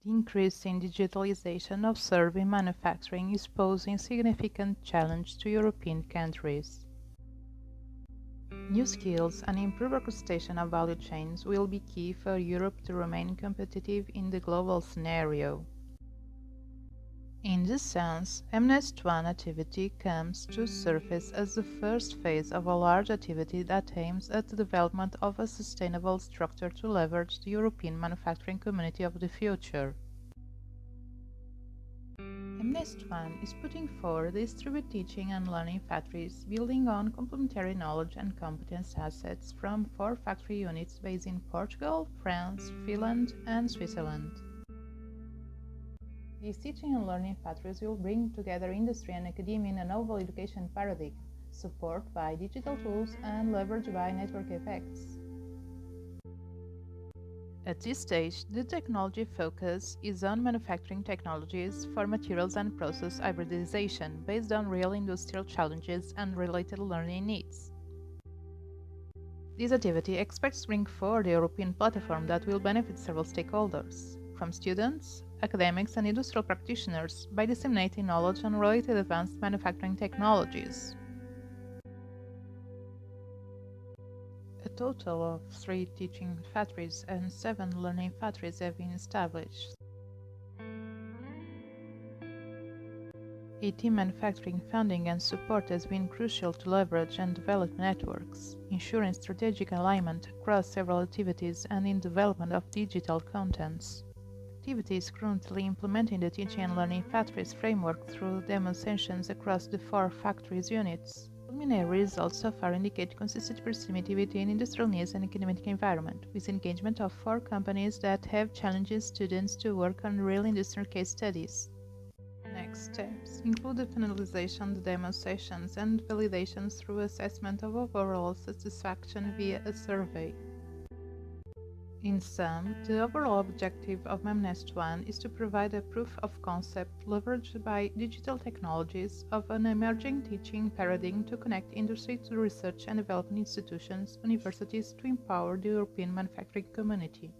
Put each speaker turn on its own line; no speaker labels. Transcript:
The increase in digitalization observed in manufacturing is posing significant challenge to European countries. New skills and improved orchestration of value chains will be key for Europe to remain competitive in the global scenario. In this sense, MNEST-1 activity comes to surface as the first phase of a large activity that aims at the development of a sustainable structure to leverage the European manufacturing community of the future. MNEST-1 is putting forward distributed teaching and learning factories building on complementary knowledge and competence assets from 4 factory units based in Portugal, France, Finland, and Switzerland. These teaching and learning factories will bring together industry and academia in a novel education paradigm, supported by digital tools and leveraged by network effects. At this stage, the technology focus is on manufacturing technologies for materials and process hybridization based on real industrial challenges and related learning needs. This activity expects to bring forward a European platform that will benefit several stakeholders, from students, academics and industrial practitioners, by disseminating knowledge on related advanced manufacturing technologies. A total of 3 teaching factories and 7 learning factories have been established. EIT Manufacturing funding and support has been crucial to leverage and develop networks, ensuring strategic alignment across several activities and in development of digital contents. Activity is currently implementing the teaching and learning factories framework through demo sessions across the 4 factories units. Preliminary results so far indicate consistent proximity between industrial needs and academic environment, with engagement of 4 companies that have challenged students to work on real industrial case studies. Next steps include the finalization of the demo sessions and validations through assessment of overall satisfaction via a survey. In sum, the overall objective of MNEST-1 is to provide a proof of concept leveraged by digital technologies of an emerging teaching paradigm to connect industry to research and development institutions, universities to empower the European manufacturing community.